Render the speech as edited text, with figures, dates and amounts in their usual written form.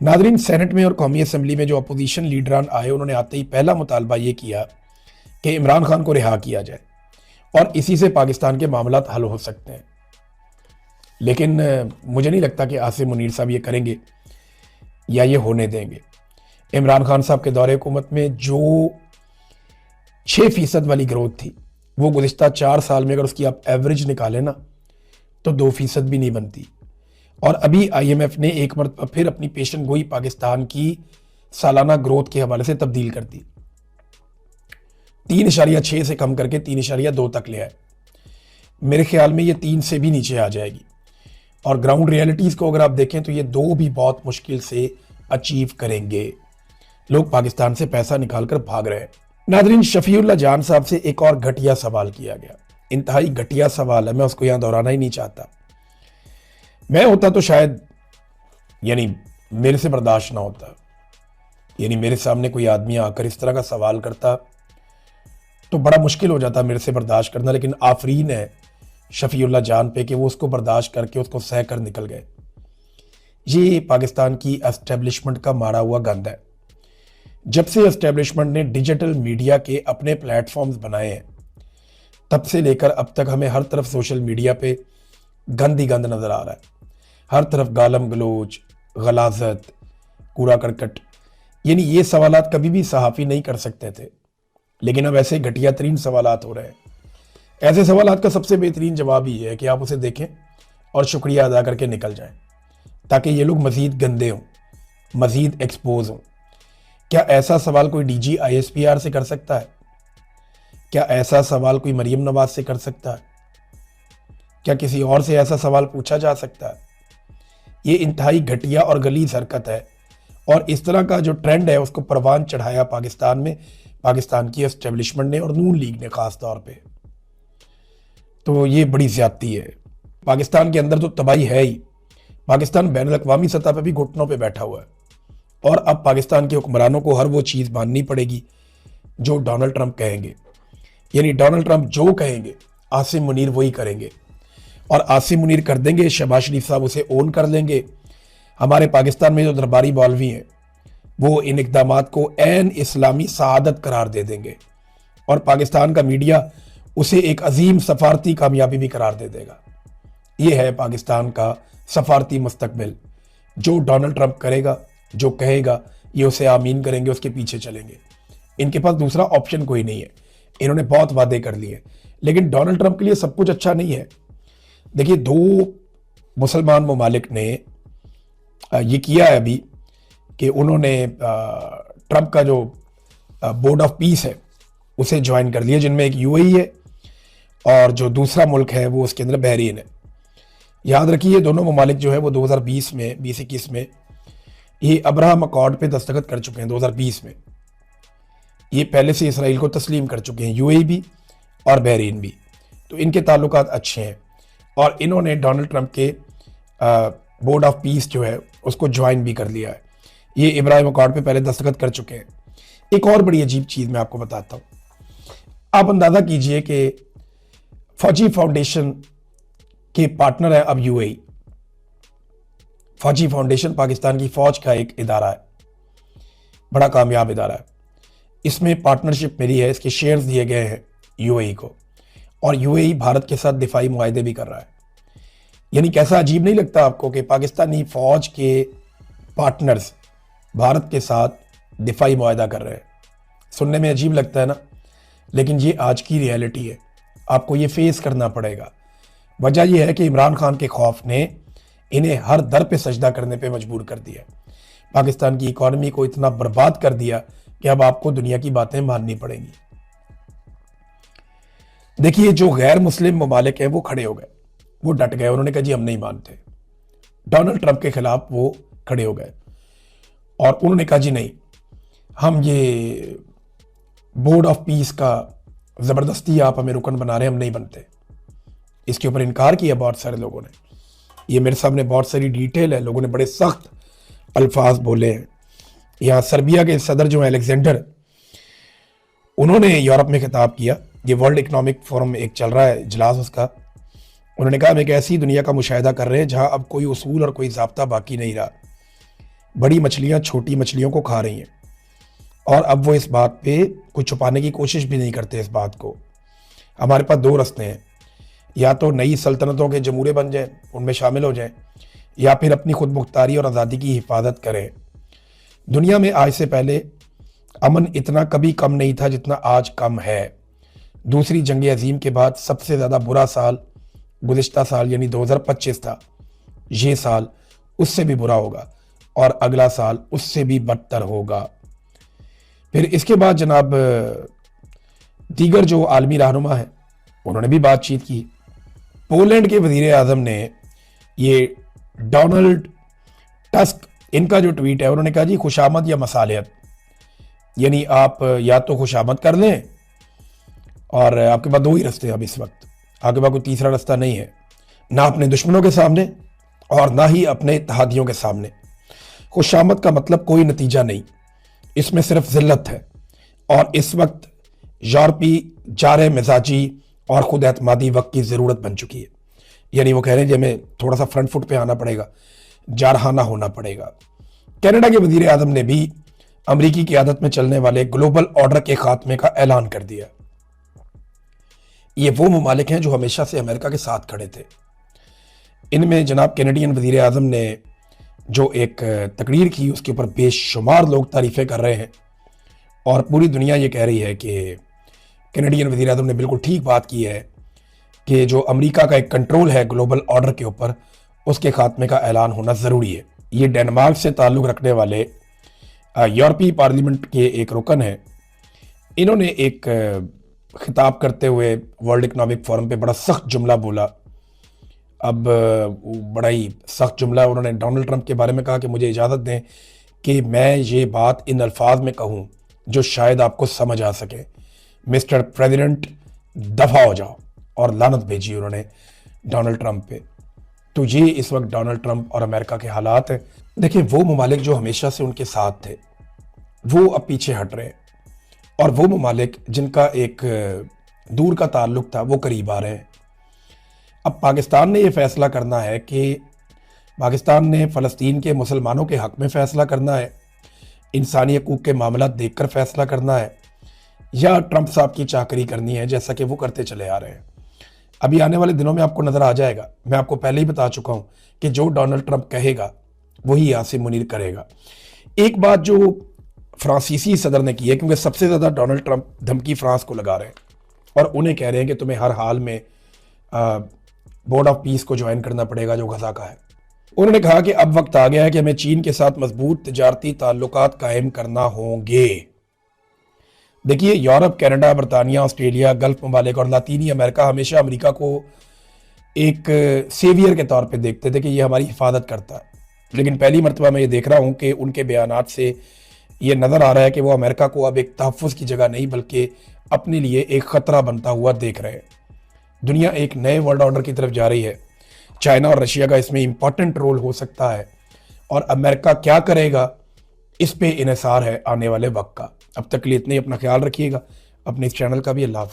Nadreen, senate में और कौमी असम्बली में जो अपोजिशन लीडरान आए, उन्होंने आते ही पहला मुतालबा ये किया कि इमरान खान को रिहा किया जाए और इसी से पाकिस्तान के मामला हल हो सकते हैं। लेकिन मुझे नहीं लगता कि आसिम मुनीर साहब ये करेंगे या ये होने देंगे। इमरान खान साहब के दौरे हुकूमत में जो 6% वाली ग्रोथ थी, वो गुज़िश्ता 4 साल में अगर उसकी आप एवरेज निकालें ना, तो 2% भी नहीं बनती। और अभी IMF ने एक मरतबा फिर अपनी पेशन गोई पाकिस्तान की सालाना ग्रोथ के हवाले से तब्दील कर दी, 3.6 से कम करके 3.2 तक ले आए। मेरे ख्याल में ये 3 से भी नीचे आ जाएगी। और ग्राउंड रियलिटीज़ को अगर आप देखें तो ये 2 भी बहुत मुश्किल से अचीव करेंगे। लोग पाकिस्तान से पैसा निकाल कर भाग रहे हैं। नादरीन, शफीउल्लाह जान साहब से एक और घटिया सवाल किया गया, इंतहाई घटिया सवाल है, मैं उसको यहाँ दोहराना ही नहीं चाहता। मैं होता तो शायद मेरे से बर्दाश्त ना होता, मेरे सामने कोई आदमी आकर इस तरह का सवाल करता तो बड़ा मुश्किल हो जाता मेरे से बर्दाश्त करना। लेकिन आफरीन है शफीउल्लाह जान पे कि वो उसको बर्दाश्त करके उसको सह कर निकल गए। ये पाकिस्तान की एस्टेब्लिशमेंट का मारा हुआ गंद है। जब से एस्टेब्लिशमेंट ने डिजिटल मीडिया के अपने प्लेटफॉर्म्स बनाए हैं, तब से लेकर अब तक हमें हर तरफ सोशल मीडिया पे गंद ही गंद नजर आ रहा है। हर तरफ गालम गलोच, गलाजत, कूड़ा करकट। ये सवालात कभी भी सहाफ़ी नहीं कर सकते थे, लेकिन अब ऐसे घटिया तरीन सवालात हो रहे हैं। ऐसे सवालात का सबसे बेहतरीन जवाब ही है कि आप उसे देखें और शुक्रिया अदा करके निकल जाएं, ताकि ये लोग मज़ीद गंदे हों, मज़ीद एक्सपोज हों। क्या ऐसा सवाल कोई DG ISPR से कर सकता है? क्या ऐसा सवाल कोई मरीम नवाज से कर सकता है? क्या किसी और से ऐसा सवाल पूछा जा सकता है? ये इंतहाई घटिया और गलीज हरकत है, और इस तरह का जो ट्रेंड है उसको परवान चढ़ाया पाकिस्तान में पाकिस्तान की एस्टेब्लिशमेंट ने और नून लीग ने खास तौर पे। तो ये बड़ी ज्यादती है। पाकिस्तान के अंदर तो तबाही है ही। पाकिस्तान बैन अल-अक़वामी सतह पर भी घुटनों पे बैठा हुआ है, और अब पाकिस्तान के हुक्मरानों को हर वो चीज़ माननी पड़ेगी जो डोनाल्ड ट्रंप कहेंगे। डोनाल्ड ट्रंप जो कहेंगे आसिम मुनीर वही करेंगे, और आसिम मुनीर कर देंगे, शहबाज शरीफ साहब उसे ओन कर लेंगे। हमारे पाकिस्तान में जो दरबारी मौलवी हैं वो इन इक़दामात को ऐन इस्लामी सआदत करार दे देंगे, और पाकिस्तान का मीडिया उसे एक अजीम सफारती कामयाबी भी करार दे देगा। ये है पाकिस्तान का सफारती मुस्तकबिल। जो डोनाल्ड ट्रंप करेगा, जो कहेगा, ये उसे आमीन करेंगे, उसके पीछे चलेंगे। इनके पास दूसरा ऑप्शन कोई नहीं है। इन्होंने बहुत वादे कर लिए, लेकिन डोनाल्ड ट्रंप के लिए सब कुछ अच्छा नहीं है। देखिए, 2 मुसलमान ममालिक ने ये किया है अभी कि उन्होंने ट्रंप का जो बोर्ड ऑफ पीस है उसे ज्वाइन कर लिया, जिनमें एक UAE है और जो दूसरा मुल्क है वो उसके अंदर बहरीन है। याद रखिए, दोनों ममालिक जो है वो 2020-21 में ये अब्राहम अकॉर्ड पे दस्तखत कर चुके हैं। 2020 में ये पहले से इसराइल को तस्लीम कर चुके हैं, UAE भी और बहरीन भी। तो इनके ताल्लुकात अच्छे हैं, और इन्होंने डोनाल्ड ट्रंप के बोर्ड ऑफ पीस जो है उसको ज्वाइन भी कर लिया है। ये इब्राहिम अकॉर्ड पे पहले दस्तखत कर चुके हैं। एक और बड़ी अजीब चीज़ मैं आपको बताता हूँ। आप अंदाज़ा कीजिए कि फौजी फाउंडेशन के पार्टनर है अब UAE। फौजी फाउंडेशन पाकिस्तान की फ़ौज का एक इदारा है, बड़ा कामयाब इदारा है। इसमें पार्टनरशिप मिली है, इसके शेयर्स दिए गए हैं UAE को, और UAE भारत के साथ दिफाई मुआहदे भी कर रहा है। कैसा अजीब नहीं लगता आपको कि पाकिस्तानी फ़ौज के पार्टनर्स भारत के साथ दिफाई मुआहदा कर रहे हैं? सुनने में अजीब लगता है ना, लेकिन ये आज की रियलिटी है। आपको ये फेस करना पड़ेगा। वजह यह है कि इमरान खान के खौफ ने इन्हें हर दर पे सजदा करने पे मजबूर कर दिया। पाकिस्तान की इकॉनमी को इतना बर्बाद कर दिया कि अब आपको दुनिया की बातें माननी पड़ेंगी। देखिए, जो गैर मुस्लिम ममालिक हैं वो खड़े हो गए, वो डट गए। उन्होंने कहा जी हम नहीं मानते। डोनाल्ड ट्रंप के खिलाफ वो खड़े हो गए और उन्होंने कहा जी नहीं, हम ये बोर्ड ऑफ पीस का ज़बरदस्ती आप हमें रुकन बना रहे हैं, हम नहीं बनते। इसके ऊपर इनकार किया बहुत सारे लोगों ने। ये मेरे सामने बहुत सारी डिटेल है, लोगों ने बड़े सख्त अल्फाज बोले हैं। यहाँ सर्बिया के सदर जो है अलेक्जेंडर, उन्होंने यूरोप में खिताब किया। ये वर्ल्ड इकोनॉमिक फोरम एक चल रहा है इजलास उसका। उन्होंने कहा हम एक ऐसी दुनिया का मुशाहिदा कर रहे हैं जहाँ अब कोई उसूल और कोई ज़ाब्ता बाकी नहीं रहा। बड़ी मछलियां छोटी मछलियों को खा रही हैं, और अब वो इस बात पे कोई छुपाने की कोशिश भी नहीं करते इस बात को। हमारे पास दो रास्ते हैं, या तो नई सल्तनतों के जमूरे बन जाएं, उनमें शामिल हो जाएं, या फिर अपनी खुद मुख्तारी और आज़ादी की हिफाजत करें। दुनिया में आज से पहले अमन इतना कभी कम नहीं था जितना आज कम है। दूसरी जंग अजीम के बाद सबसे ज़्यादा बुरा साल गुज़िश्ता साल यानी 2025 था। ये साल उससे भी बुरा होगा और अगला साल उससे भी बदतर होगा। फिर इसके बाद जनाब दीगर जो आलमी रहनुमा है उन्होंने भी बातचीत की। पोलैंड के वज़ीर आज़म ने ये डोनाल्ड टस्क, इनका जो ट्वीट है, उन्होंने कहा जी खुशामद या मसालियत, यानी आप या तो खुशामद कर लें और आपके पास दो ही रास्ते हैं अब इस वक्त, आपके पास कोई तीसरा रास्ता नहीं है, ना अपने दुश्मनों के सामने और ना ही अपने इत्तेहादियों के सामने। खुशामद का मतलब कोई नतीजा नहीं, इसमें सिर्फ जिल्लत है। और इस वक्त यूरोपी जारे मिजाजी और खुद एतमादी वक्त की ज़रूरत बन चुकी है। यानी वो कह रहे हैं कि हमें थोड़ा सा फ्रंट फुट पे आना पड़ेगा, जारहाना होना पड़ेगा। कनाडा के वज़ीर आज़म ने भी अमरीकी क़यादत में चलने वाले ग्लोबल ऑर्डर के खात्मे का ऐलान कर दिया। ये वो ममालिक हैं जो हमेशा से अमेरिका के साथ खड़े थे। इनमें जनाब कैनेडियन वज़ीर आज़म ने जो एक तकरीर की उसके ऊपर बेशुमार लोग तारीफ़ें कर रहे हैं, और पूरी दुनिया ये कह रही है कि कैनेडियन वज़ीर आज़म ने बिल्कुल ठीक बात की है कि जो अमेरिका का एक कंट्रोल है ग्लोबल ऑर्डर के ऊपर, उसके खात्मे का ऐलान होना ज़रूरी है। ये डेनमार्क से ताल्लुक़ रखने वाले यूरोपीय पार्लियामेंट के एक रुकन हैं। इन्होंने एक खिताब करते हुए वर्ल्ड इकनॉमिक फोरम पे बड़ा सख्त जुमला बोला। अब बड़ा ही सख्त जुमला, उन्होंने डोनाल्ड ट्रंप के बारे में कहा कि मुझे इजाज़त दें कि मैं ये बात इन अल्फाज में कहूँ जो शायद आपको समझ आ सके। मिस्टर प्रेसिडेंट दफ़ा हो जाओ, और लानत भेजी उन्होंने डोनाल्ड ट्रंप पे। तो ये इस वक्त डोनाल्ड ट्रंप और अमेरिका के हालात हैं। देखिए, वो ममालिक जो हमेशा से उनके साथ थे वो अब पीछे हट रहे हैं, और वो ममालिक जिनका एक दूर का ताल्लुक था वो करीब आ रहे हैं। अब पाकिस्तान ने ये फ़ैसला करना है कि पाकिस्तान ने फ़लस्तीन के मुसलमानों के हक़ में फ़ैसला करना है, इंसानी हकूक़ के मामला देख कर फ़ैसला करना है, या ट्रंप साहब की चाकरी करनी है जैसा कि वो करते चले आ रहे हैं। अभी आने वाले दिनों में आपको नज़र आ जाएगा। मैं आपको पहले ही बता चुका हूँ कि जो डोनाल्ड ट्रंप कहेगा वही आसिम मुनीर करेगा। एक बात जो फ्रांसीसी सदर ने की है, क्योंकि सबसे ज़्यादा डोनाल्ड ट्रंप धमकी फ्रांस को लगा रहे हैं और उन्हें कह रहे हैं कि तुम्हें हर हाल में बोर्ड ऑफ पीस को ज्वाइन करना पड़ेगा जो गजा का है। उन्होंने कहा कि अब वक्त आ गया है कि हमें चीन के साथ मजबूत तिजारती ताल्लुकात कायम करना होंगे। देखिए, यूरोप, कनाडा, बरतानिया, ऑस्ट्रेलिया, गल्फ ममालिक और लातीनी अमेरिका हमेशा अमेरिका को एक सेवियर के तौर पे देखते थे कि ये हमारी हिफाजत करता है। लेकिन पहली मरतबा मैं ये देख रहा हूँ कि उनके बयानात से ये नज़र आ रहा है कि वो अमेरिका को अब एक तहफ़्फ़ुज़ की जगह नहीं बल्कि अपने लिए एक ख़तरा बनता हुआ देख रहे हैं। दुनिया एक नए वर्ल्ड ऑर्डर की तरफ जा रही है। चाइना और रशिया का इसमें इंपॉर्टेंट रोल हो सकता है, और अमेरिका क्या करेगा इस पे इन्हिसार है आने वाले वक्त का। अब तक के लिए इतना ही, अपना ख्याल रखिएगा, अपने इस चैनल का भी। अल्लाह हाफ़िज़।